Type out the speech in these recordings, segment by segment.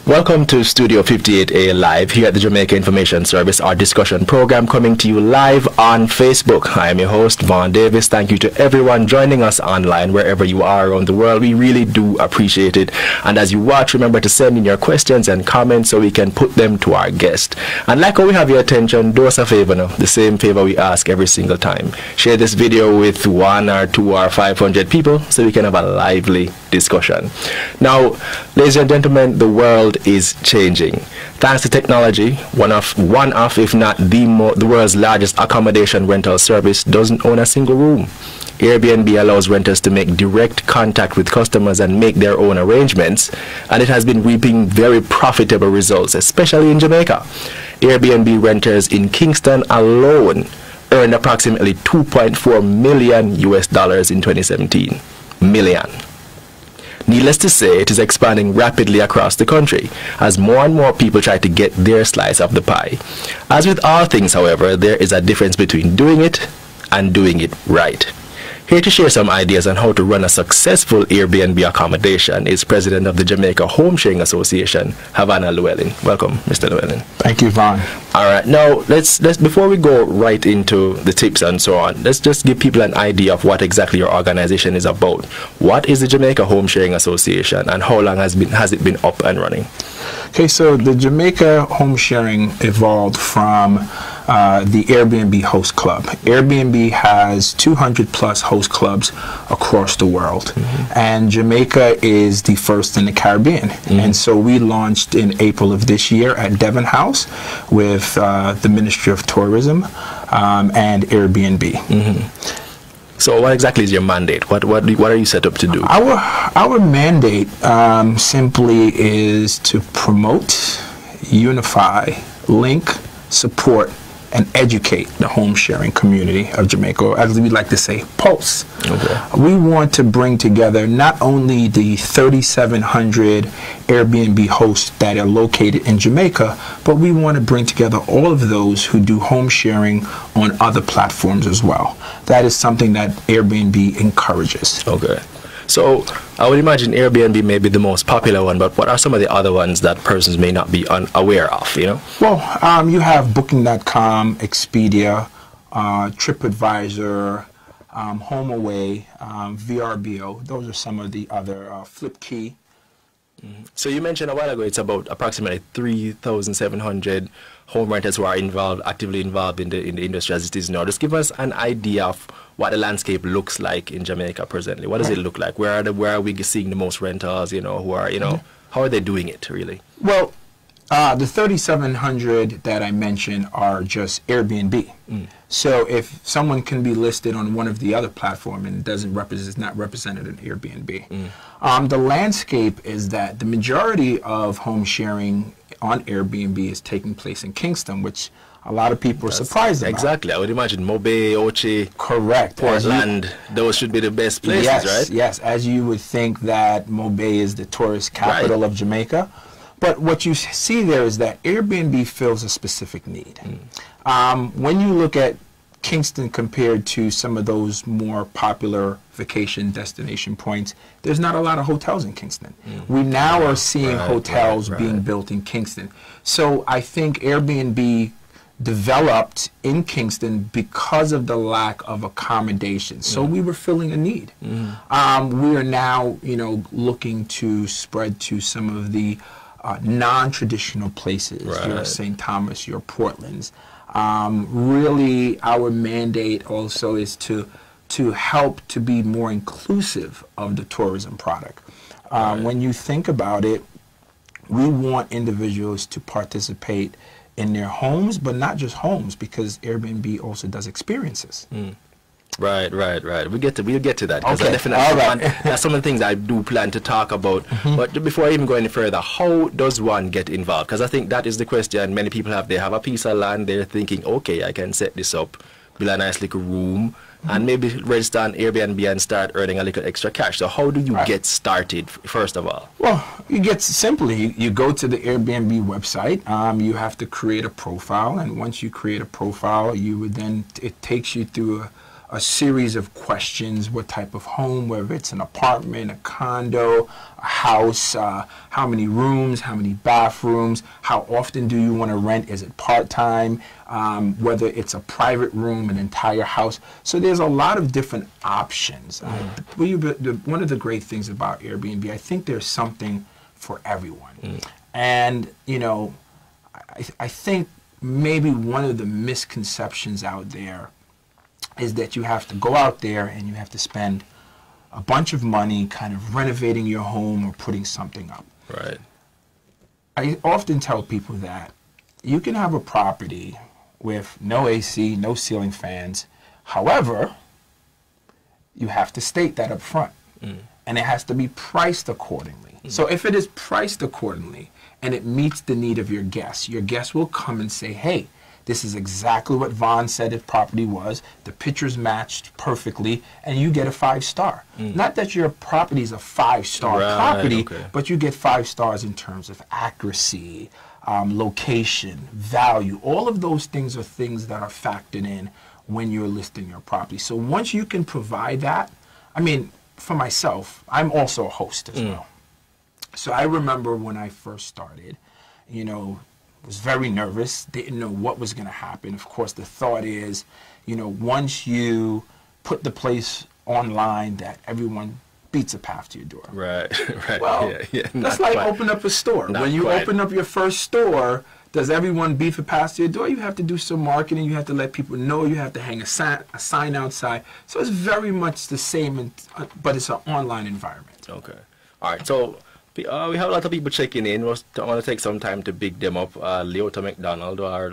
Welcome to Studio 58A Live here at the Jamaica Information Service, our discussion program coming to you live on Facebook. I am your host, Vaughn Davis. Thank you to everyone joining us online wherever you are around the world. We really do appreciate it. And as you watch, remember to send in your questions and comments so we can put them to our guest. And like how we have your attention, do us a favor now, the same favor we ask every single time. Share this video with 1 or 2 or 500 people so we can have a lively discussion. Now, ladies and gentlemen, the world is changing. Thanks to technology, one of if not the world's largest accommodation rental service doesn't own a single room. Airbnb allows renters to make direct contact with customers and make their own arrangements, and it has been reaping very profitable results, especially in Jamaica. Airbnb renters in Kingston alone earned approximately $2.4 million in 2017. Million. Needless to say, it is expanding rapidly across the country as more and more people try to get their slice of the pie. As with all things, however, there is a difference between doing it and doing it right. Here to share some ideas on how to run a successful Airbnb accommodation is President of the Jamaica Homesharing Association, Havanah Llewellyn. Welcome, Mr. Llewellyn. Thank you, Vaughn. All right, now let's before we go right into the tips and so on, let's just give people an idea of what exactly your organization is about. What is the Jamaica Homesharing Association, and how long has it been up and running? Okay, so the Jamaica Homesharing evolved from the Airbnb host club. Airbnb has 200 plus host clubs across the world, and Jamaica is the first in the Caribbean. And so we launched in April of this year at Devon House with the Ministry of Tourism and Airbnb. So what exactly is your mandate? What are you set up to do? Our mandate simply is to promote, unify, link, support, and educate the home sharing community of Jamaica, or as we like to say, pulse. Okay. We want to bring together not only the 3,700 Airbnb hosts that are located in Jamaica, but we want to bring together all of those who do home sharing on other platforms as well. That is something that Airbnb encourages. Okay. So I would imagine Airbnb may be the most popular one, but what are some of the other ones that persons may not be unaware of, you know? Well, you have Booking.com, Expedia, TripAdvisor, HomeAway, VRBO. Those are some of the other, FlipKey. So you mentioned a while ago it's about approximately 3,700 home renters who are actively involved in the industry as it is now. Just give us an idea of what the landscape looks like in Jamaica presently. What does it look like? Where are we seeing the most renters? You know, how are they doing it really? Well, the 3,700 that I mentioned are just Airbnb. So if someone can be listed on one of the other platforms and is not represented in Airbnb, the landscape is that the majority of home sharing on Airbnb is taking place in Kingston, which a lot of people are surprised about. Exactly. I would imagine Mobe, Ochi, correct, Portland, those should be the best places, yes, right? Yes, as you would think that Mobe is the tourist capital of Jamaica. But what you see there is that Airbnb fills a specific need. When you look at Kingston compared to some of those more popular vacation destination points, there's not a lot of hotels in Kingston. We now are seeing hotels being built in Kingston. So I think Airbnb developed in Kingston because of the lack of accommodation. So we were filling a need. We are now, looking to spread to some of the non-traditional places, your St. Thomas, your Portlands. Really, our mandate also is to help to be more inclusive of the tourism product. When you think about it, we want individuals to participate in their homes, but not just homes, because Airbnb also does experiences. Right. We'll get to that, because that's some of the things I do plan to talk about. But before I even go any further, how does one get involved? Because I think that is the question many people have. They have a piece of land, they're thinking, okay, I can set this up, build a nice little room, and maybe register on Airbnb and start earning a little extra cash. So how do you get started, first of all? Well, you get simply, you go to the Airbnb website, you have to create a profile, and once you create a profile, it takes you through a series of questions: what type of home, whether it's an apartment, a condo, a house, how many rooms, how many bathrooms, how often do you want to rent, is it part-time, whether it's a private room, an entire house. So there's a lot of different options. One of the great things about Airbnb, I think there's something for everyone. And, you know, I think maybe one of the misconceptions out there is that you have to go out there and you have to spend a bunch of money kind of renovating your home or putting something up. Right. I often tell people that you can have a property with no AC, no ceiling fans. However, you have to state that up front. And it has to be priced accordingly. So if it is priced accordingly and it meets the need of your guests will come and say, hey, this is exactly what Vaughn said his property was. The pictures matched perfectly, and you get a 5-star. Not that your property is a 5-star property, but you get 5 stars in terms of accuracy, location, value. All of those things are things that are factored in when you're listing your property. So once you can provide that, I mean, for myself, I'm also a host as well. So I remember when I first started, you know, was very nervous, didn't know what was going to happen. Of course, the thought is, you know, once you put the place online, that everyone beats a path to your door. Right, right. Well, that's like open up a store. When you open up your first store, does everyone beat the path to your door? You have to do some marketing. You have to let people know. You have to hang a sign outside. So it's very much the same, but it's an online environment. Okay. All right. So we have a lot of people checking in. I want to take some time to big them up. Leota McDonald, our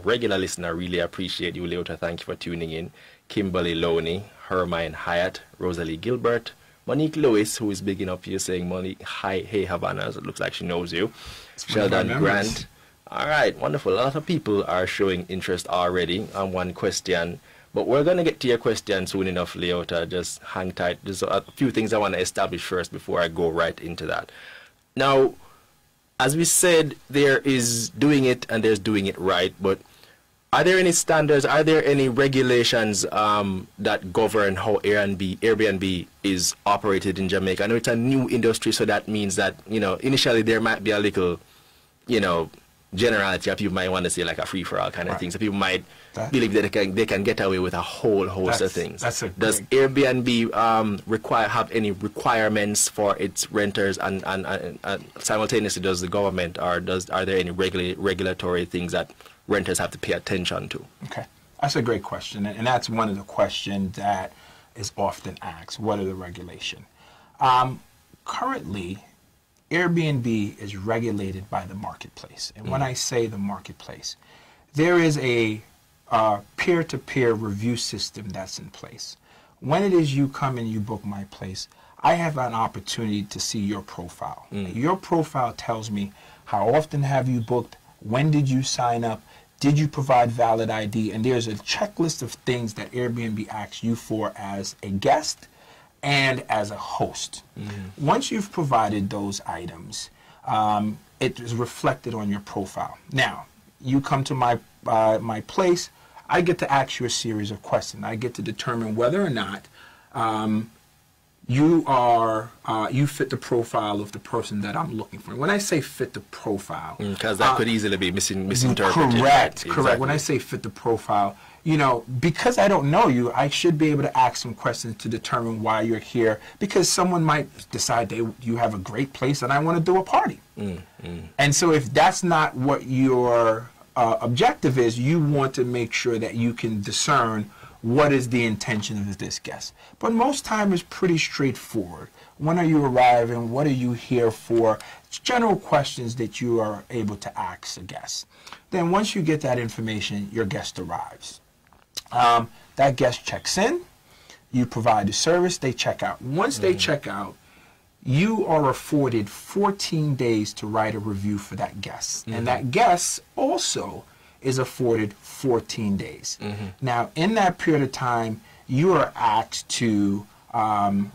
regular listener, really appreciate you, Leota. Thank you for tuning in. Kimberly Loney, Hermine Hyatt, Rosalie Gilbert, Monique Lewis, who is bigging up you, saying, Monique, hi, hey, Havanah. It looks like she knows you. Sheldon Grant. All right, wonderful. A lot of people are showing interest already on one question. But we're going to get to your question soon enough, Leota. Just hang tight. There's a few things I want to establish first before I go right into that. Now, as we said, there is doing it and there's doing it right. But are there any standards, are there any regulations that govern how Airbnb is operated in Jamaica? I know it's a new industry, so that means that, you know, initially there might be a little, you know, generality of people might want to say like a free-for-all kind of thing. So people might believe that they can get away with a whole host of things. Does Airbnb have any requirements for its renters, and simultaneously does the government, or are there any regulatory things that renters have to pay attention to? Okay, that's a great question, and that's one of the questions that is often asked. What are the regulations? Currently, Airbnb is regulated by the marketplace. And when I say the marketplace, there is a peer-to-peer review system that's in place. When it is you come and you book my place, I have an opportunity to see your profile. Your profile tells me how often have you booked, when did you sign up, did you provide valid ID, and there's a checklist of things that Airbnb asks you for as a guest and as a host. Once you've provided those items, it is reflected on your profile. Now, you come to my place, I get to ask you a series of questions. I get to determine whether or not you fit the profile of the person that I'm looking for. When I say fit the profile, because that could easily be misinterpreted. Correct, correct. When I say fit the profile, you know, because I don't know you, I should be able to ask some questions to determine why you're here. Because someone might decide you have a great place and I want to do a party. And so if that's not what your objective is, you want to make sure that you can discern what is the intention of this guest. But most time it's pretty straightforward. When are you arriving? What are you here for? It's general questions that you are able to ask a guest. Then once you get that information, your guest arrives. That guest checks in, you provide the service, they check out. Once they check out, you are afforded 14 days to write a review for that guest. And that guest also is afforded 14 days. Now, in that period of time, you are asked to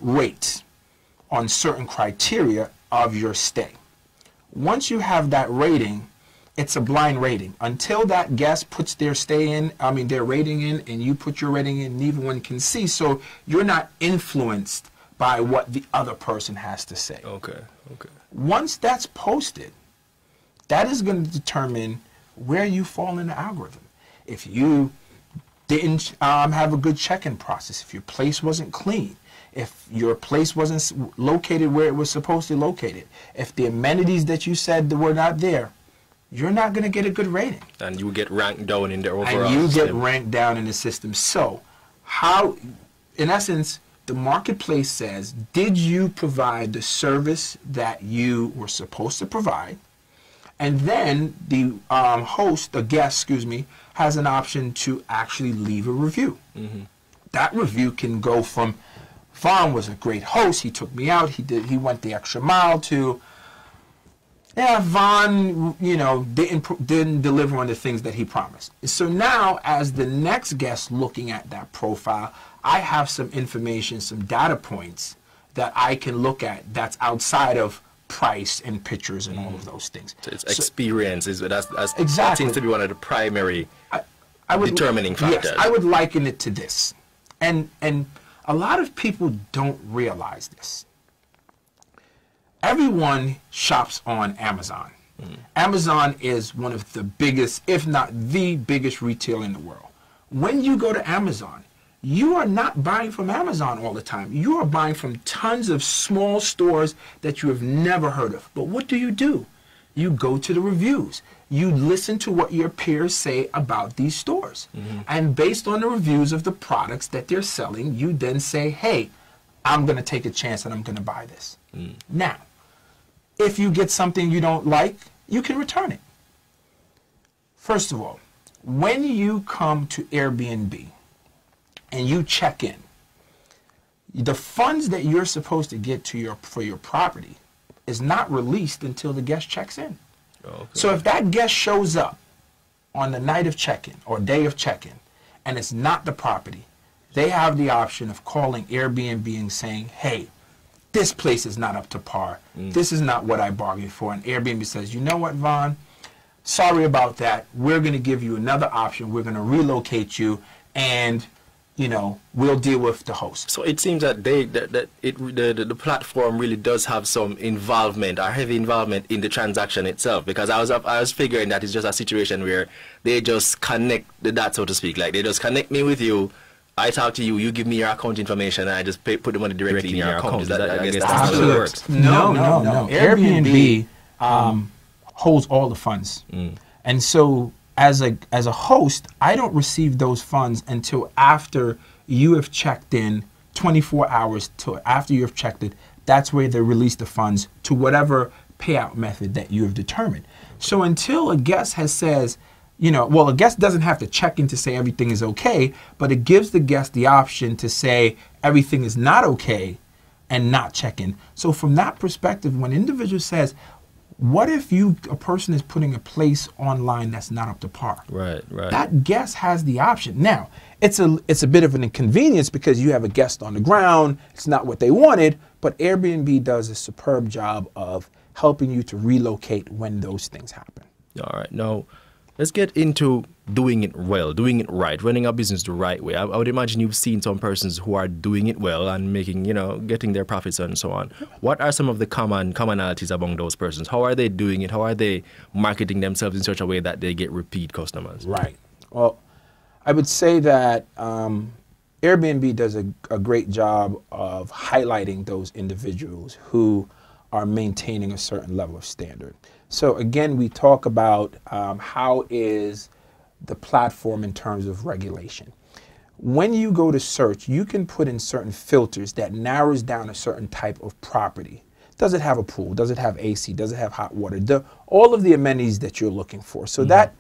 rate on certain criteria of your stay. Once you have that rating, it's a blind rating. Until that guest puts their their rating in, and you put your rating in, neither one can see. So you're not influenced by what the other person has to say. Okay. Once that's posted, that is going to determine where you fall in the algorithm. If you didn't have a good check-in process, if your place wasn't clean, if your place wasn't located where it was supposed to be located, if the amenities that you said that were not there, you're not going to get a good rating. And you get ranked down in the overall And you system. get ranked down in the system. So how, in essence, the marketplace says, did you provide the service that you were supposed to provide? And then the guest, has an option to actually leave a review. That review can go from, Vaughn was a great host, he took me out, he went the extra mile, to, yeah, Vaughn, didn't deliver on the things that he promised. So now, as the next guest looking at that profile, I have some information, some data points that I can look at that's outside of price and pictures and all of those things. So it's experience. That's exactly. That seems to be one of the primary determining factors. Yes, I would liken it to this. And a lot of people don't realize this. Everyone shops on Amazon. Amazon is one of the biggest, if not the biggest retailer in the world. When you go to Amazon, you are not buying from Amazon all the time. You are buying from tons of small stores that you have never heard of. But what do? You go to the reviews. You listen to what your peers say about these stores. And based on the reviews of the products that they're selling, you then say, hey, I'm going to take a chance and I'm going to buy this. Now, if you get something you don't like, you can return it. First of all, when you come to Airbnb and you check in, the funds that you're supposed to get for your property is not released until the guest checks in. Okay. So if that guest shows up on the night of check-in or day of check-in and it's not the property, they have the option of calling Airbnb and saying, hey, this place is not up to par. This is not what I bargained for. And Airbnb says, you know what, Vaughn? Sorry about that. We're going to give you another option. We're going to relocate you, and we'll deal with the host. So it seems that the platform really does have some involvement, or heavy involvement in the transaction itself. Because I was figuring that it's just a situation where they just connect the dots, so to speak. Like they just connect me with you. I talk to you, you give me your account information, and I just put the money directly in your account. I guess that's how it works. No. Airbnb holds all the funds. And so as a host, I don't receive those funds until after you have checked in, 24 hours till after you have checked it. That's where they release the funds to whatever payout method that you have determined. So until a guest says, a guest doesn't have to check in to say everything is okay, but it gives the guest the option to say everything is not okay and not check in. So from that perspective, when an individual says, what if a person is putting a place online that's not up to par? Right. That guest has the option. Now, it's a bit of an inconvenience because you have a guest on the ground. It's not what they wanted, but Airbnb does a superb job of helping you to relocate when those things happen. All right. Now, let's get into doing it well, doing it right, running a business the right way. I would imagine you've seen some persons who are doing it well and making, getting their profits and so on. What are some of the commonalities among those persons? How are they doing it? How are they marketing themselves in such a way that they get repeat customers? Right. Well, I would say that Airbnb does a great job of highlighting those individuals who are maintaining a certain level of standard. So again, we talk about how is the platform in terms of regulation. When you go to search, you can put in certain filters that narrows down a certain type of property. Does it have a pool? Does it have AC? Does it have hot water? All of the amenities that you're looking for. So that,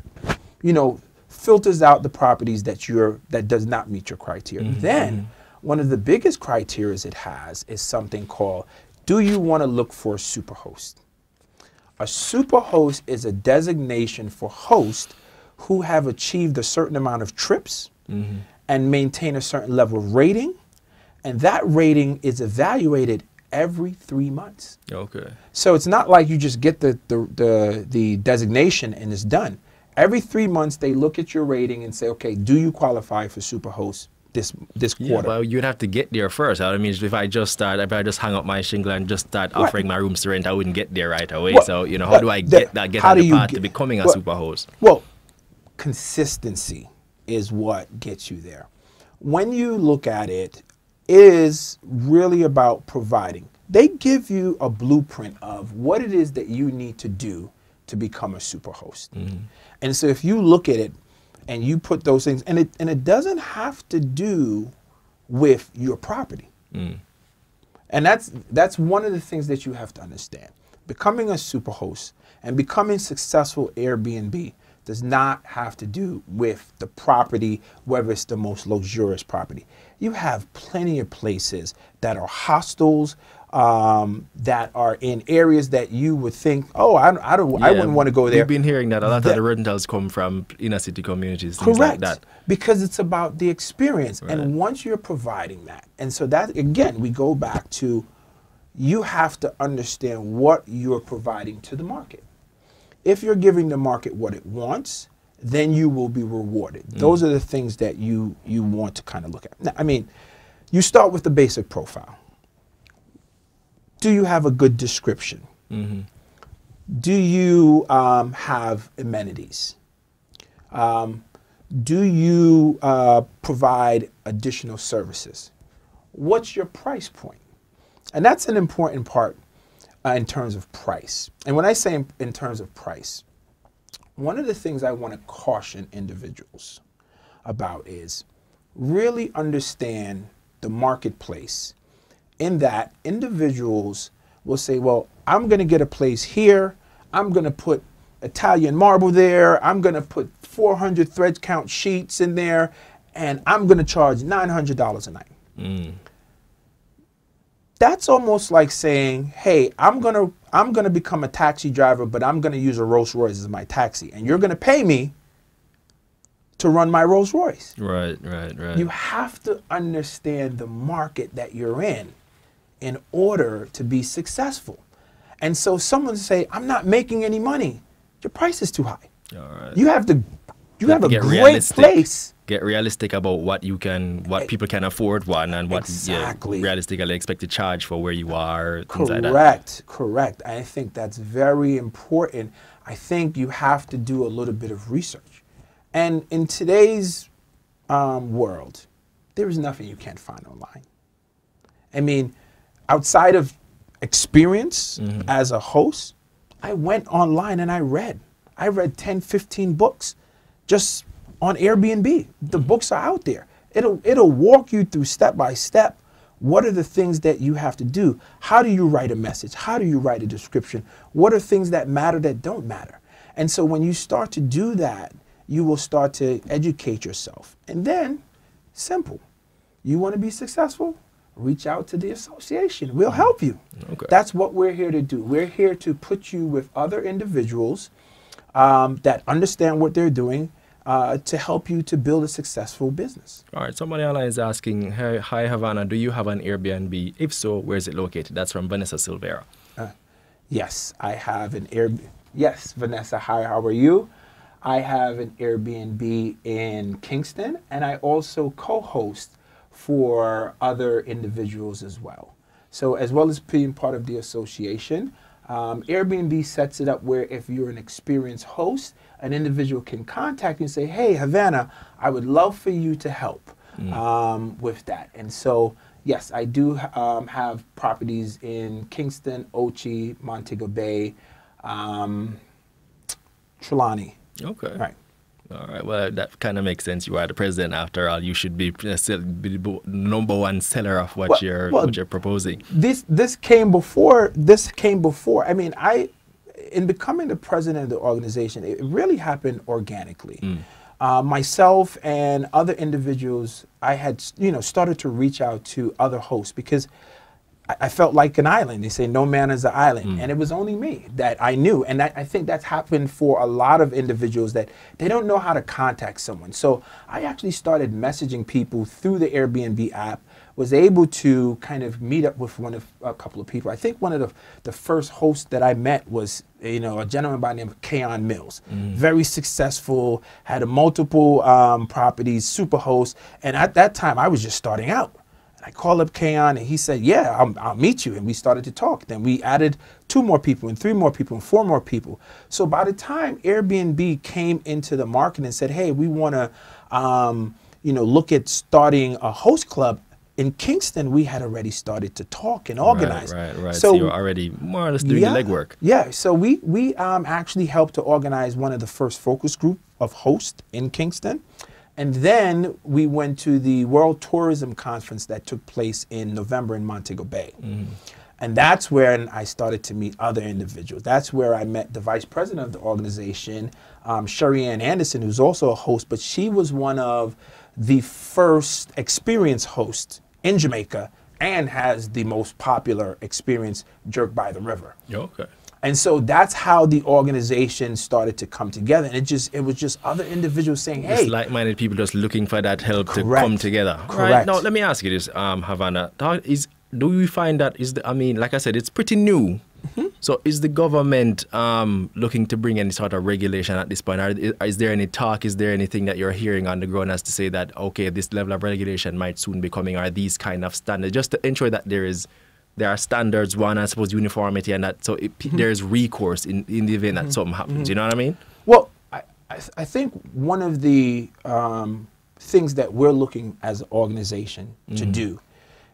filters out the properties that does not meet your criteria. Then, one of the biggest criteria it has is something called, do you want to look for a superhost? A superhost is a designation for hosts who have achieved a certain amount of trips and maintain a certain level of rating. And that rating is evaluated every 3 months. Okay. So it's not like you just get the designation and it's done. Every 3 months, they look at your rating and say, okay, do you qualify for Superhost this Yeah, quarter? well, you'd have to get there first. I mean, if I just hang up my shingle and just start offering my rooms to rent, I wouldn't get there right away. Well, so, you know, how do I get on the path to becoming a Superhost? Well, consistency is what gets you there. When you look at it, it is really about providing. They give you a blueprint of what it is that you need to do to become a Superhost. And so if you look at it and you put those things, and it doesn't have to do with your property. And that's one of the things that you have to understand. Becoming a Superhost and becoming successful Airbnb does not have to do with the property, whether it's the most luxurious property. You have plenty of places that are hostels, that are in areas that you would think, oh, I wouldn't want to go there. We've been hearing that a lot of the rentals come from inner city communities, things like that. Because it's about the experience. And once you're providing that, and so that, again, we go back to, you have to understand what you're providing to the market. If you're giving the market what it wants, then you will be rewarded. Those are the things that you want to kind of look at. Now, I mean, you start with the basic profile. Do you have a good description? Do you have amenities? Do you provide additional services? What's your price point? And that's an important part in terms of price. And when I say in terms of price, one of the things I want to caution individuals about is really understand the marketplace, in that individuals will say, well, I'm going to get a place here. I'm going to put Italian marble there. I'm going to put 400 thread count sheets in there, and I'm going to charge $900 a night. That's almost like saying, hey, I'm gonna become a taxi driver, but I'm gonna use a Rolls Royce as my taxi, and you're gonna pay me to run my Rolls Royce. Right. You have to understand the market that you're in order to be successful. And so someone say, I'm not making any money. Your price is too high. All right. You have a great place. Get realistic about what people can afford, and what realistically expect to charge for where you are, things like that. Correct. I think that's very important. I think you have to do a little bit of research. And in today's world, there is nothing you can't find online. I mean, outside of experience as a host, I went online and I read 10, 15 books just on Airbnb. The books are out there. It'll walk you through step by step. What are the things that you have to do? How do you write a message? How do you write a description? What are things that matter that don't matter? And so when you start to do that, you will start to educate yourself. And then, simple. You want to be successful? Reach out to the association. We'll help you. Okay. That's what we're here to do. We're here to put you with other individuals that understand what they're doing, to help you to build a successful business. All right, somebody online is asking, hi Havanah, do you have an Airbnb? If so, where is it located? That's from Vanessa Silvera. Yes, I have an Airbnb. Yes, Vanessa, hi, how are you? I have an Airbnb in Kingston, and I also co-host for other individuals as well. So as well as being part of the association, Airbnb sets it up where if you're an experienced host, an individual can contact you and say, hey, Havanah, I would love for you to help with that. And so, yes, I do have properties in Kingston, Ochi, Montego Bay, Trelawney. Okay. Right. All right. Well, that kind of makes sense. You are the president, after all. You should be the number one seller of what you're proposing. This came before. I mean, in becoming the president of the organization, it really happened organically. Myself and other individuals, I had started to reach out to other hosts because I felt like an island. They say no man is an island. And it was only me that I knew. And I think that's happened for a lot of individuals, that they don't know how to contact someone. So I actually started messaging people through the Airbnb app was able to kind of meet up with a couple of people. I think one of the first hosts that I met was, a gentleman by the name of Keon Mills. Very successful, had a multiple properties, super host. And at that time, I was just starting out. I called up Keon and he said, yeah, I'll meet you. And we started to talk. Then we added 2 more people and 3 more people and 4 more people. So by the time Airbnb came into the market and said, hey, we want to, look at starting a host club in Kingston, we had already started to talk and organize. Right. So you're already more or less doing the legwork. Yeah. So we actually helped to organize one of the first focus group of hosts in Kingston. And then we went to the World Tourism Conference that took place in November in Montego Bay. And that's where I started to meet other individuals. That's where I met the vice president of the organization, Sherry Ann Anderson, who's also a host, but she was one of the first experienced hosts in Jamaica and has the most popular experience, Jerk by the River. Okay. And so that's how the organization started to come together. And it was just other individuals saying, hey. Just like-minded people just looking for that help to come together. Correct. Right. Now, let me ask you this, Havanah. Do you find that like I said, it's pretty new. So is the government looking to bring any sort of regulation at this point? Is there any talk? Is there anything that you're hearing on the ground as to say that, okay, this level of regulation might soon be coming, or these kind of standards, just to ensure that there are standards, one, I suppose, uniformity, and that so there's recourse in the event that something happens. You know what I mean? Well, I think one of the things that we're looking as an organization to do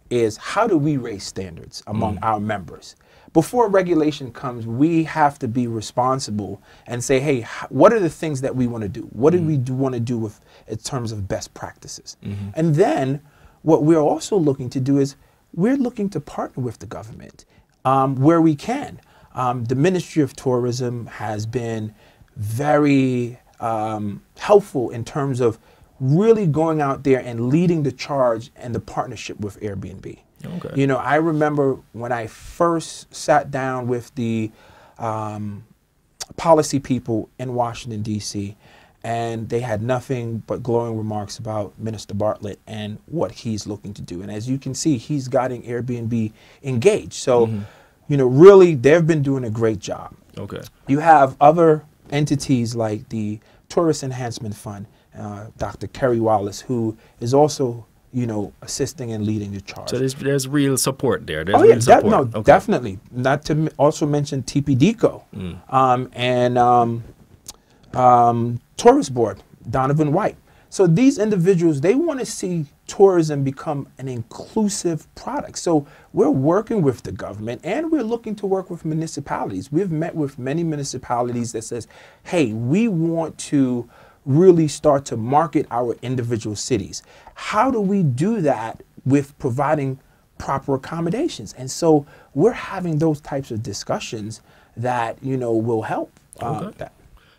is how do we raise standards among our members? Before regulation comes, we have to be responsible and say, hey, what are the things that we want to do? What do we want to do in terms of best practices? And then what we're also looking to do is we're looking to partner with the government where we can. The Ministry of Tourism has been very helpful in terms of really going out there and leading the charge and the partnership with Airbnb. Okay. I remember when I first sat down with the policy people in Washington, D.C., and they had nothing but glowing remarks about Minister Bartlett and what he's looking to do. And as you can see, he's gotten Airbnb engaged. So, really, they've been doing a great job. Okay. You have other entities like the Tourist Enhancement Fund, Dr. Kerry Wallace, who is also, assisting and leading the charge. So there's real support there. There's real support. Definitely. Not to also mention TPDCO and Tourist Board, Donovan White. So these individuals, they want to see tourism become an inclusive product. So we're working with the government and we're looking to work with municipalities. We've met with many municipalities that says, hey, we want to really start to market our individual cities. How do we do that with providing proper accommodations? And so we're having those types of discussions that, will help that.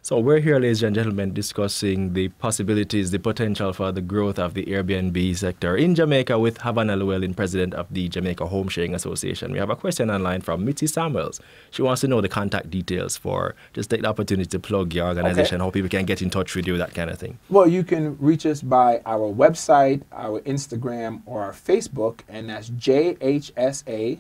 So we're here, ladies and gentlemen, discussing the possibilities, the potential for the growth of the Airbnb sector in Jamaica with Havanah Llewellyn, president of the Jamaica Homesharing Association. We have a question online from Mitzi Samuels. She wants to know the contact details for, just take the opportunity to plug your organization, how people can get in touch with you, that kind of thing. Well, you can reach us by our website, our Instagram, or our Facebook, and that's jhsaltd.com.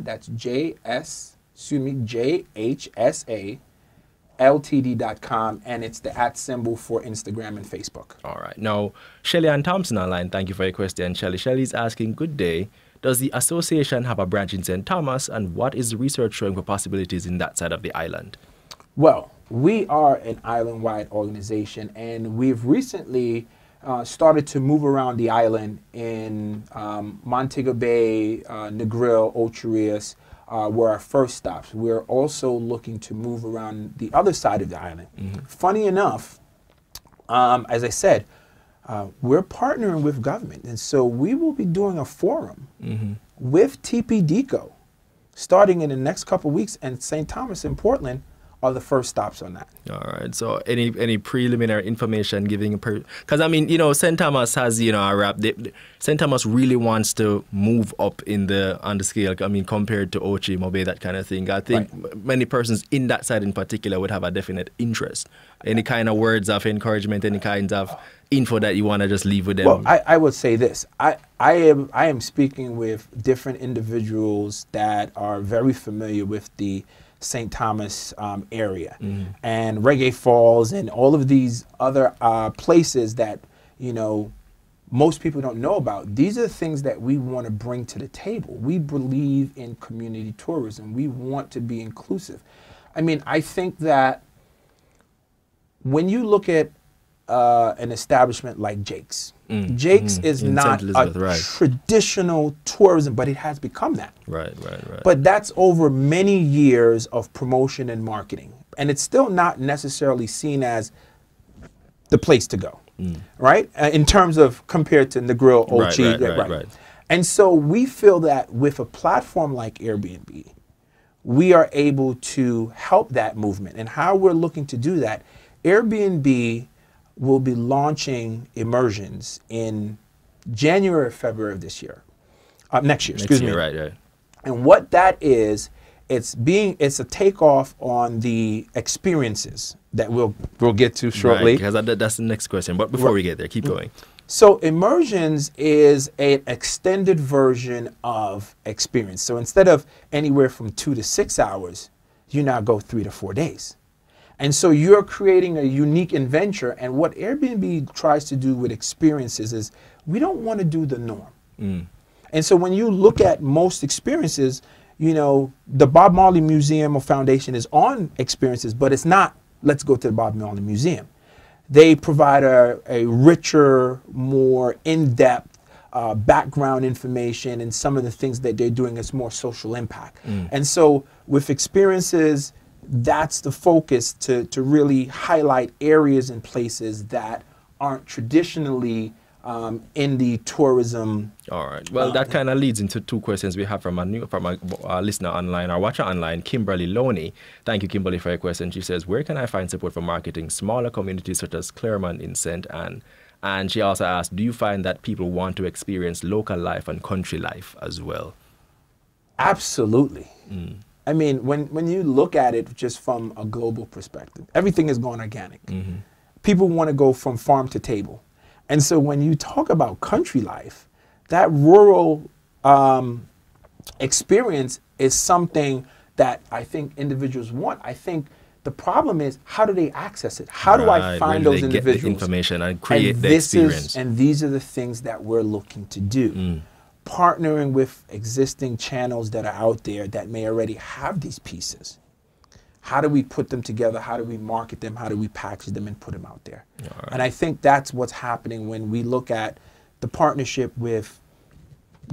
That's jhsaltd.com, and it's the @ symbol for Instagram and Facebook. All right. Now, Shelly Ann Thompson online, thank you for your question, Shelly. Shelly's asking, good day. Does the association have a branch in St. Thomas, and what is the research showing for possibilities in that side of the island? Well, we are an island-wide organization, and we've recently started to move around the island in Montego Bay, Negril, Ocho Rios, were our first stops. We're also looking to move around the other side of the island. Funny enough, as I said, we're partnering with government, and so we will be doing a forum with TPDCO starting in the next couple of weeks, and St. Thomas and Portland are the first stops on that. All right. So any preliminary information giving because I mean, you know, St. Thomas has, you know, a rap. St. Thomas really wants to move up on the scale. I mean, compared to Ochi, Mobe, that kind of thing. I think many persons in that side in particular would have a definite interest. Any kind of words of encouragement, any kinds of info that you want to just leave with them? Well, I would say this. I am speaking with different individuals that are very familiar with the St. Thomas area and Reggae Falls and all of these other places that, you know, most people don't know about. These are the things that we want to bring to the table. We believe in community tourism. We want to be inclusive. I mean, I think that when you look at an establishment like Jake's, Jake's is not a traditional tourism, but it has become that. Right. But that's over many years of promotion and marketing. And it's still not necessarily seen as the place to go, right? In terms of compared to Negril, Ochi. Right. And so we feel that with a platform like Airbnb, we are able to help that movement. And how we're looking to do that, Airbnb will be launching immersions in January or February of this year, next year, excuse me. Right. And what that is, it's a takeoff on the experiences that we'll get to shortly. Right, because that's the next question. But before we get there, keep going. So immersions is an extended version of experience. So instead of anywhere from 2 to 6 hours, you now go 3 to 4 days. And so you're creating a unique adventure. And what Airbnb tries to do with experiences is we don't want to do the norm. And so when you look at most experiences, you know, the Bob Marley Museum or Foundation is on experiences, but it's not, let's go to the Bob Marley Museum. They provide a richer, more in-depth background information, and some of the things that they're doing is more social impact. And so with experiences, that's the focus to really highlight areas and places that aren't traditionally in the tourism. All right. Well, that kind of leads into two questions we have from a listener online, our watcher online, Kimberly Loney. Thank you, Kimberly, for your question. She says, where can I find support for marketing smaller communities such as Claremont in St. Anne? And she also asked, do you find that people want to experience local life and country life as well? Absolutely. I mean, when you look at it just from a global perspective, everything is going organic. People want to go from farm to table. And so when you talk about country life, that rural experience is something that I think individuals want. I think the problem is, how do they access it? How do I find those individuals? Get the information and create the experience. And these are the things that we're looking to do. Partnering with existing channels that are out there that may already have these pieces. How do we put them together? How do we market them? How do we package them and put them out there? Right. And I think that's what's happening when we look at the partnership with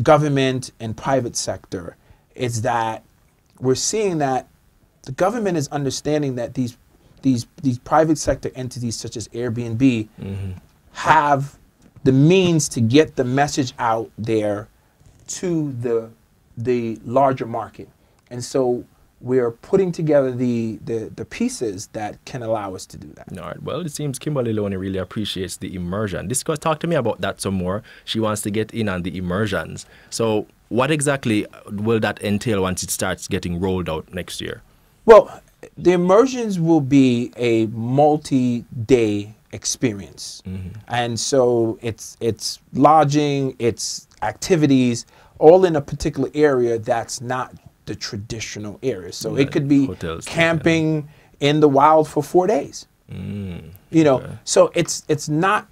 government and private sector. It's that we're seeing that the government is understanding that these private sector entities such as Airbnb have the means to get the message out there to the larger market. And so we're putting together the pieces that can allow us to do that. All right. Well, it seems Kimberly Loney really appreciates the immersion. Talk to me about that some more. She wants to get in on the immersions. So what exactly will that entail once it starts getting rolled out next year? Well, the immersions will be a multi-day experience. And so it's lodging, it's activities, all in a particular area that's not the traditional area. So it could be hotels, camping in the wild for 4 days. You know, so it's not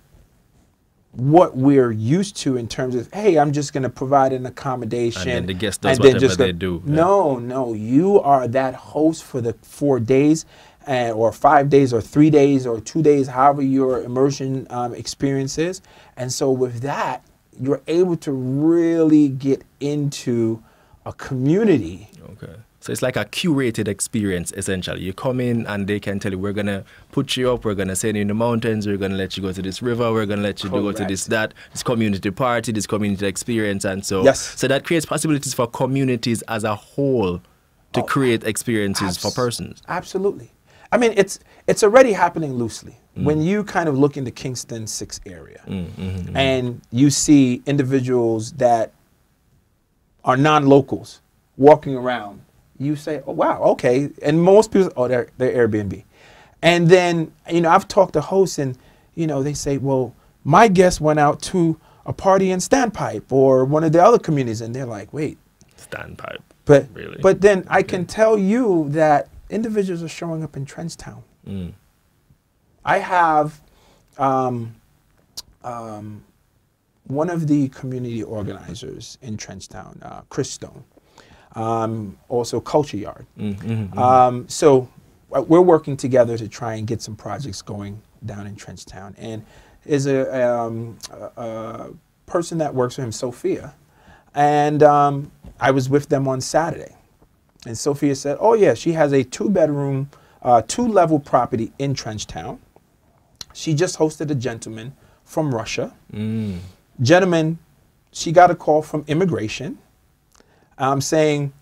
what we're used to in terms of, hey, I'm just going to provide an accommodation. And then the guest does whatever they do. No, you are that host for the 4 days or 5 days or 3 days or 2 days, however your immersion experience is. And so with that, you're able to really get into a community. Okay. So it's like a curated experience, essentially. You come in and they can tell you, we're going to put you up, we're going to send you in the mountains, we're going to let you go to this river, we're going to let you go to this community party, this community experience. And so, so that creates possibilities for communities as a whole to create experiences for persons. Absolutely. I mean, it's already happening loosely. When you kind of look into Kingston 6 area and you see individuals that are non-locals walking around, you say, oh, wow, okay. And most people, oh, they're Airbnb. And then, you know, I've talked to hosts and, you know, they say, well, my guest went out to a party in Standpipe or one of the other communities. And they're like, wait. Standpipe. But, really? But then I can tell you that individuals are showing up in Trenchtown. I have one of the community organizers in Trenchtown, Chris Stone, also Culture Yard. So we're working together to try and get some projects going down in Trenchtown. And is a person that works for him, Sophia, and I was with them on Saturday. And Sophia said, oh yeah, she has a 2-bedroom, 2-level property in Trenchtown. She just hosted a gentleman from Russia. Gentleman, she got a call from immigration saying,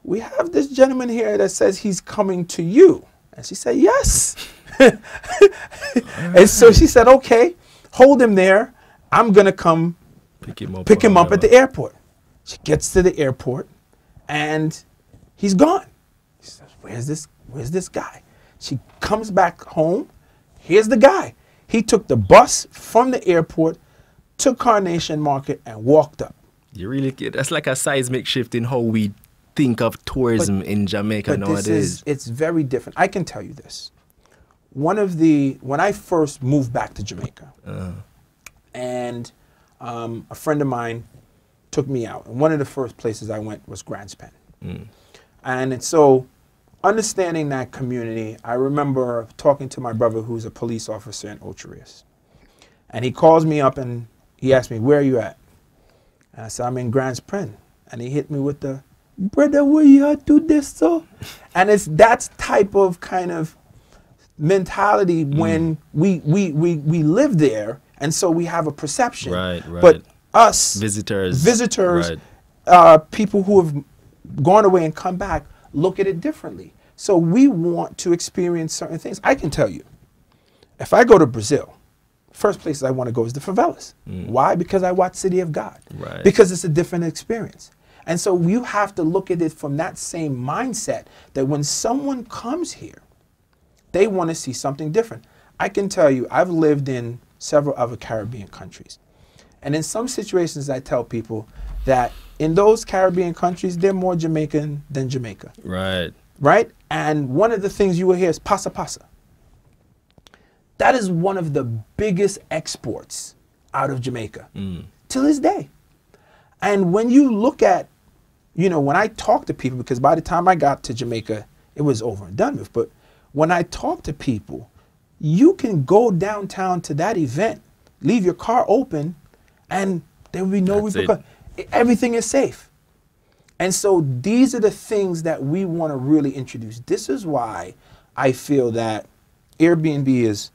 we have this gentleman here that says he's coming to you. And she said, yes. And so she said, okay, hold him there. I'm going to come pick him up at the airport. She gets to the airport and he's gone. She says, where's this guy? She comes back home. Here's the guy. He took the bus from the airport to Carnation Market and walked up. You really get, that's like a seismic shift in how we think of tourism in Jamaica nowadays. It's very different. I can tell you this. When I first moved back to Jamaica, and a friend of mine took me out, and one of the first places I went was Grants Pen. And so understanding that community, I remember talking to my brother who's a police officer in Ocho Rios. And he calls me up and he asked me, where are you at? And I said, I'm in Grants Pen. And he hit me with the, brother, where you at to this, so? And it's that type of kind of mentality when we live there, and so we have a perception. Right. But us, visitors, people who have gone away and come back, look at it differently. So we want to experience certain things. I can tell you, if I go to Brazil, first places I want to go is the favelas. Why? Because I watch City of God. Right. Because it's a different experience. And so you have to look at it from that same mindset that when someone comes here, they want to see something different. I can tell you, I've lived in several other Caribbean countries. And in some situations, I tell people that in those Caribbean countries, they're more Jamaican than Jamaica. Right. Right? And one of the things you will hear is pasa pasa. That is one of the biggest exports out of Jamaica till this day. And when you look at, you know, when I talk to people, because by the time I got to Jamaica, it was over and done with. But when I talk to people, you can go downtown to that event, leave your car open, and there will be no repercussions. Everything is safe. And so these are the things that we want to really introduce. This is why I feel that Airbnb is,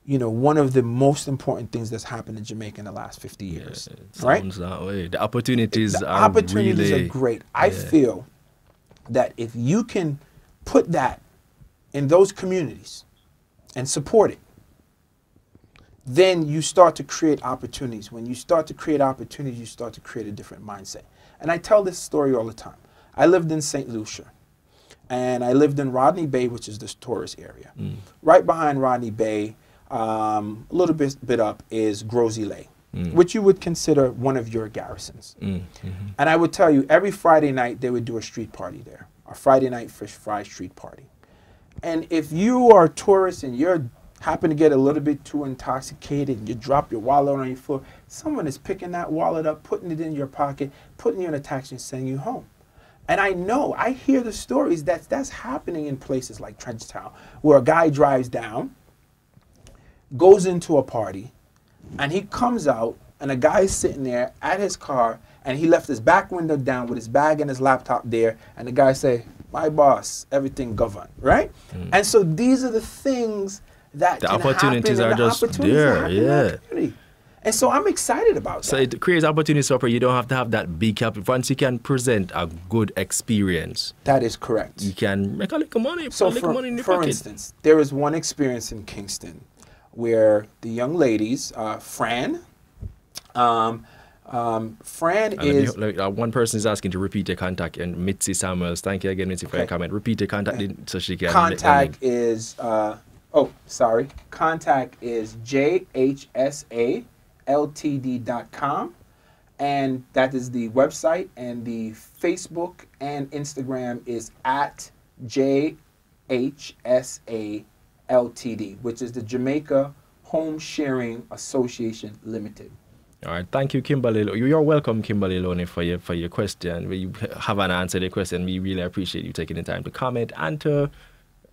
you know, one of the most important things that's happened in Jamaica in the last 50 years. Yeah, it sounds that way. The opportunities are great. I feel that if you can put that in those communities and support it, then you start to create opportunities. When you start to create opportunities, you start to create a different mindset. And I tell this story all the time. I lived in St. Lucia, and I lived in Rodney Bay, which is this tourist area. Right behind Rodney Bay, a little bit up, is Grosy Lay, which you would consider one of your garrisons. And I would tell you, every Friday night, they would do a street party there, a Friday night fish fry street party. And if you are a tourist and you're happen to get a little bit too intoxicated and you drop your wallet on your floor, someone is picking that wallet up, putting it in your pocket, putting you in a taxi and sending you home. And I know, I hear the stories that's happening in places like Trenchtown, where a guy drives down, goes into a party, and he comes out, and a guy is sitting there at his car, and he left his back window down with his bag and his laptop there, and the guy say, my boss, everything governed, right? And so these are the things that the opportunities are just there, And so I'm excited about that. So it creates opportunities for you. Don't have to have that big capital. Once you can present a good experience. That is correct. You can make a little money. So for instance, there was one experience in Kingston where the young ladies, Fran is... one person is asking to repeat your contact, and Mitzi Samuels, thank you again, Mitzi, for your comment. Repeat your contact so she can... Contact is... Contact is jhsaltd.com, and that is the website, and the Facebook and Instagram is at jhsaltd, which is the Jamaica Homesharing Association Limited. All right, thank you, Kimberly. You're welcome, Kimberly Loney, for your question. You haven't answered the question. We really appreciate you taking the time to comment and to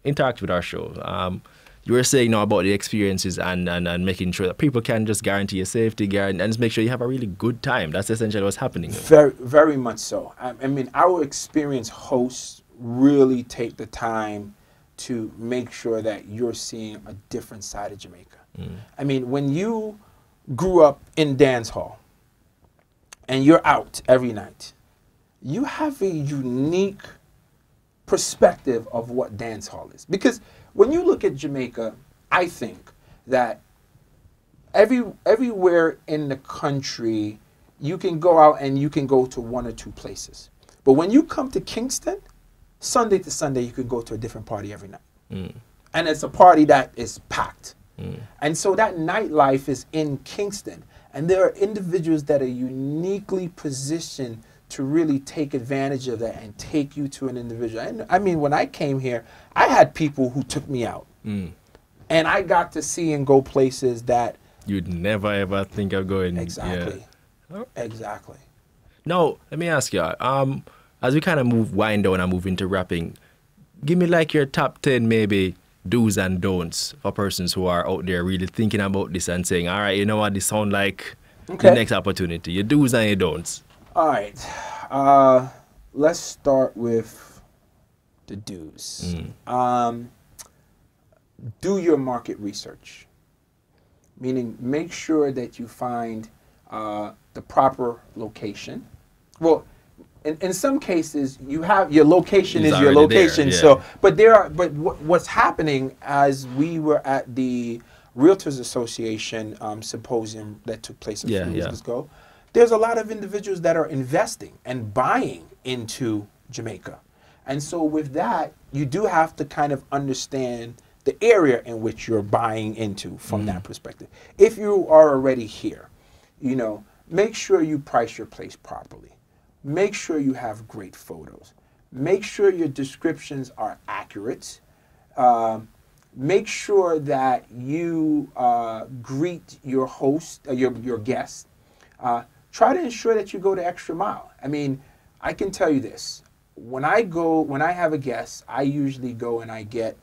interact with our show. You were saying now about the experiences and making sure that people can just guarantee your safety, and just make sure you have a really good time. That's essentially what's happening. Very, very much so. I mean, our experienced hosts really take the time to make sure that you're seeing a different side of Jamaica. I mean, when you grew up in dance hall and you're out every night, you have a unique perspective of what dance hall is. Because when you look at Jamaica, I think that everywhere in the country, you can go out and you can go to one or two places. But when you come to Kingston, Sunday to Sunday, you can go to a different party every night. And it's a party that is packed. And so that nightlife is in Kingston. And there are individuals that are uniquely positioned to really take advantage of that and take you to an individual. And I mean, when I came here, I had people who took me out. And I got to see and go places that... you'd never, ever think of going. Exactly. Yeah. Exactly. Now, let me ask you, as we kind of wind down and move into wrapping, give me like your top 10 maybe do's and don'ts for persons who are out there really thinking about this and saying, all right, you know what, this sounds like the next opportunity. Your do's and your don'ts. All right. Let's start with the do's. Do your market research, meaning make sure that you find the proper location. Well, in some cases, you have your location is your location. There, yeah. So, but what's happening as we were at the Realtors Association symposium that took place a few weeks ago, there's a lot of individuals that are investing and buying into Jamaica. And so with that, you do have to kind of understand the area in which you're buying into from that perspective. If you are already here, you know, make sure you price your place properly. Make sure you have great photos. Make sure your descriptions are accurate. Make sure that you greet your host, your guests. Try to ensure that you go the extra mile. I mean, I can tell you this. When I have a guest, I usually go and I get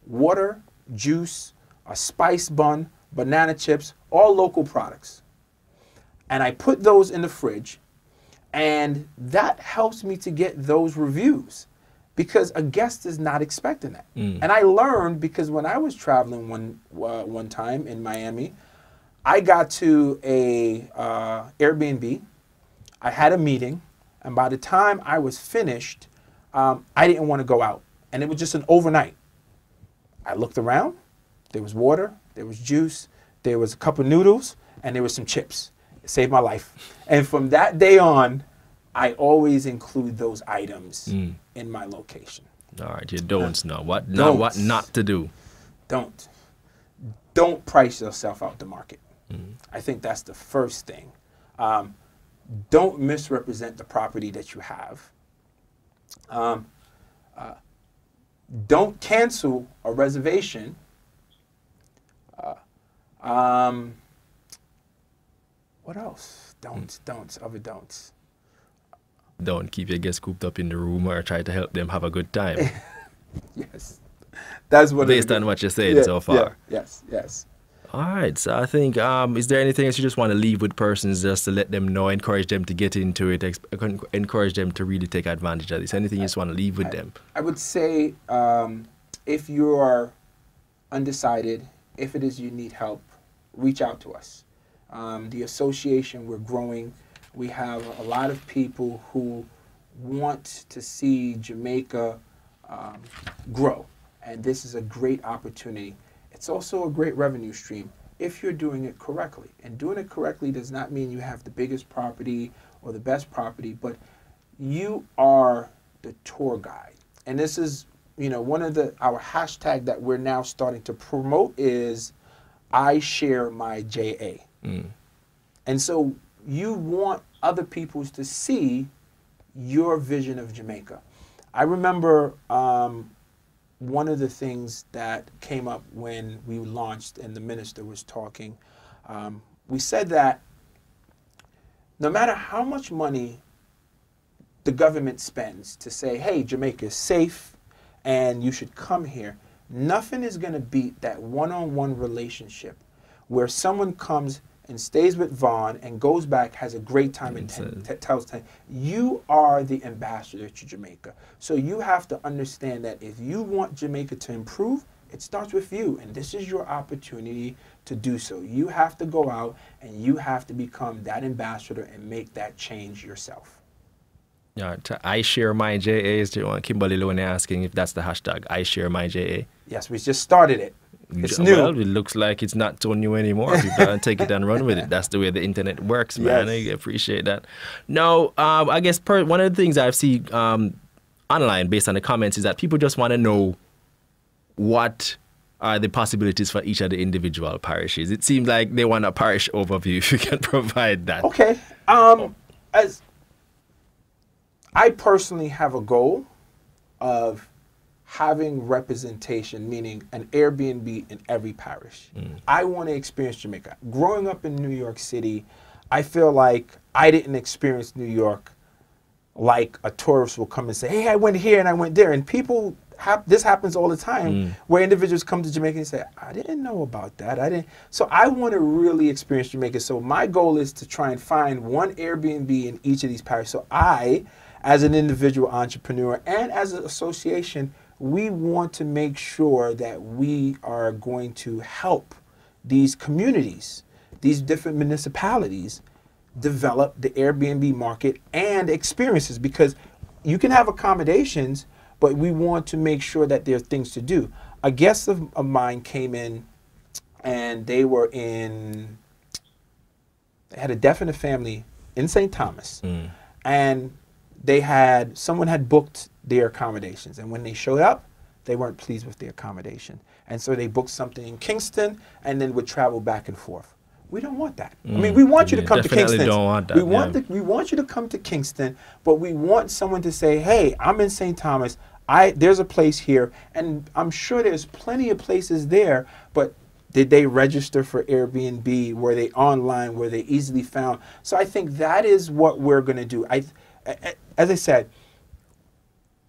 water, juice, a spice bun, banana chips, all local products. And I put those in the fridge. And that helps me to get those reviews because a guest is not expecting that. And I learned because when I was traveling one time in Miami, I got to a Airbnb. I had a meeting, and by the time I was finished, I didn't want to go out, and it was just an overnight. I looked around. There was water, there was juice, there was a cup of noodles, and there was some chips. It saved my life. And from that day on, I always include those items in my location. All right, your don'ts now. What not to do? Don't price yourself out the market. I think that's the first thing. Don't misrepresent the property that you have. Don't cancel a reservation. What else? Other don'ts. Don't keep your guests cooped up in the room or try to help them have a good time. Yes. That's what based on what you're saying so far. Yeah, yes. All right. So I think, is there anything else you just want to leave with persons just to let them know, encourage them to get into it, encourage them to really take advantage of this? Anything you just want to leave with them? I would say if you are undecided, if it is you need help, reach out to us. The association, we're growing. We have a lot of people who want to see Jamaica grow, and this is a great opportunity. It's also a great revenue stream if you're doing it correctly. And doing it correctly does not mean you have the biggest property or the best property, but you are the tour guide. And this is, one of our hashtag that we're now starting to promote is I share my JA. And so you want other people to see your vision of Jamaica. I remember one of the things that came up when we launched and the minister was talking, we said that no matter how much money the government spends to say, hey, Jamaica is safe and you should come here, nothing is going to beat that one-on-one relationship where someone comes and stays with Vaughn and goes back, has a great time, and tells them, you are the ambassador to Jamaica. So you have to understand that if you want Jamaica to improve, it starts with you, and this is your opportunity to do so. You have to go out and you have to become that ambassador and make that change yourself. Yeah, I share my JA is the one. Kimberly Llewellyn asking if that's the hashtag. I share my JA. Yes, we just started it. It's new. Well, it looks like it's not so new anymore. People can take it and run with it. That's the way the internet works, man. Yes. I appreciate that. Now, I guess one of the things I've seen online based on the comments is that people just want to know what are the possibilities for each of the individual parishes. It seems like they want a parish overview, if you can provide that. Okay. As I personally have a goal of having representation, meaning an Airbnb in every parish. I want to experience Jamaica. Growing up in New York City, I feel like I didn't experience New York like a tourist will come and say, hey, I went here and I went there. And people, this happens all the time, where individuals come to Jamaica and say, I didn't know about that. So I want to really experience Jamaica. So my goal is to try and find one Airbnb in each of these parishes. So I, as an individual entrepreneur and as an association, we want to make sure that we are going to help these communities, these different municipalities, develop the Airbnb market and experiences, because you can have accommodations, but we want to make sure that there are things to do. A guest of mine came in and they had a deaf in the family in St. Thomas. And someone had booked their accommodations, and when they showed up, they weren't pleased with the accommodation, and so they booked something in Kingston and then would travel back and forth. We don't want that. I mean, we want you to come to Kingston. Don't want that. We want you to come to Kingston, but we want someone to say, hey, I'm in St. Thomas, there's a place here, and I'm sure there's plenty of places there, but did they register for Airbnb? Were they online? Were they easily found? So I think that is what we're going to do. As I said,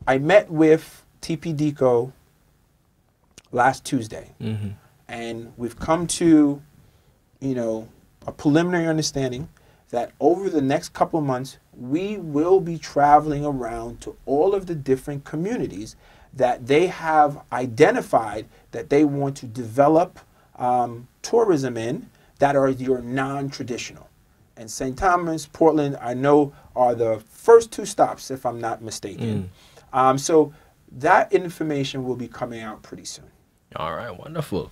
I met with TP Deco last Tuesday, and we've come to, a preliminary understanding that over the next couple of months, we will be traveling around to all of the different communities that they have identified that they want to develop tourism in that are your non-traditional. And St. Thomas, Portland, I know are the first two stops, if I'm not mistaken. So that information will be coming out pretty soon. All right, wonderful.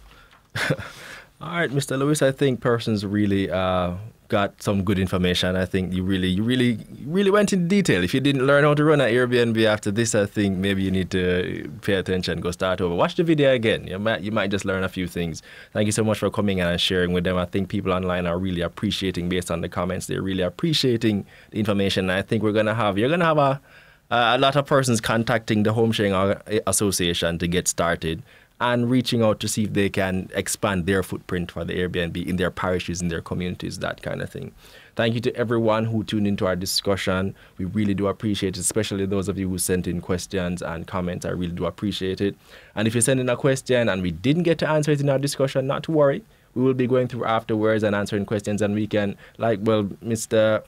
All right, Mr. Lewis, I think persons really got some good information. I think you really went into detail. If you didn't learn how to run an Airbnb after this, I think maybe you need to pay attention, go start over. Watch the video again. You might just learn a few things. Thank you so much for coming in and sharing with them. I think people online are really appreciating, based on the comments, they're really appreciating the information. I think you're going to have a lot of persons contacting the Homesharing Association to get started and reaching out to see if they can expand their footprint for the Airbnb in their parishes, in their communities, that kind of thing. Thank you to everyone who tuned into our discussion. We really do appreciate it, especially those of you who sent in questions and comments. I really do appreciate it. And if you send in a question and we didn't get to answer it in our discussion, not to worry. We will be going through afterwards and answering questions, and we can, Mr.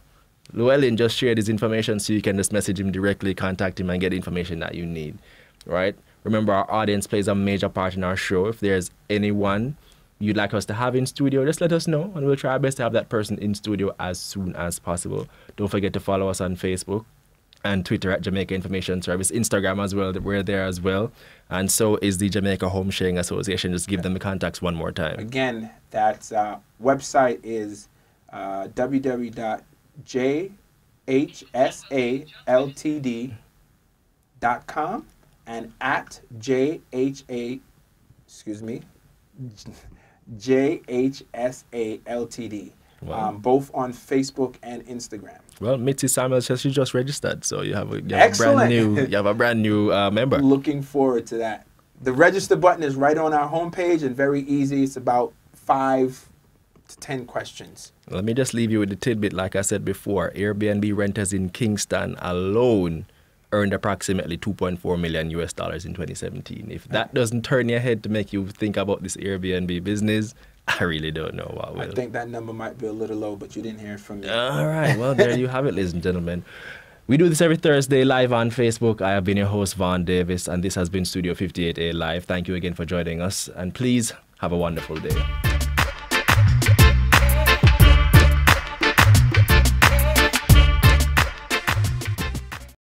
Llewellyn just shared his information, so you can just message him directly, contact him, and get the information that you need, right? Remember, our audience plays a major part in our show. If there's anyone you'd like us to have in studio, just let us know, and we'll try our best to have that person in studio as soon as possible. Don't forget to follow us on Facebook and Twitter at Jamaica Information Service, Instagram as well. We're there as well. And so is the Jamaica Homesharing Association. Just give them the contacts one more time. Again, that website is www.jhsaltd.com and at JHSA Ltd. Both on Facebook and Instagram. Well, Mitzi Samuel says she just registered, so you have a brand new member. Looking forward to that. The register button is right on our homepage and very easy. It's about 5 to 10 questions. Let me just leave you with the tidbit. Like I said before, Airbnb renters in Kingston alone earned approximately $2.4 million in 2017. If that doesn't turn your head to make you think about this Airbnb business, I really don't know what will. I think that number might be a little low, but you didn't hear it from me. All right. Well, there you have it, ladies and gentlemen. We do this every Thursday live on Facebook. I have been your host, Vaughn Davis, and this has been Studio 58A Live. Thank you again for joining us, and please have a wonderful day.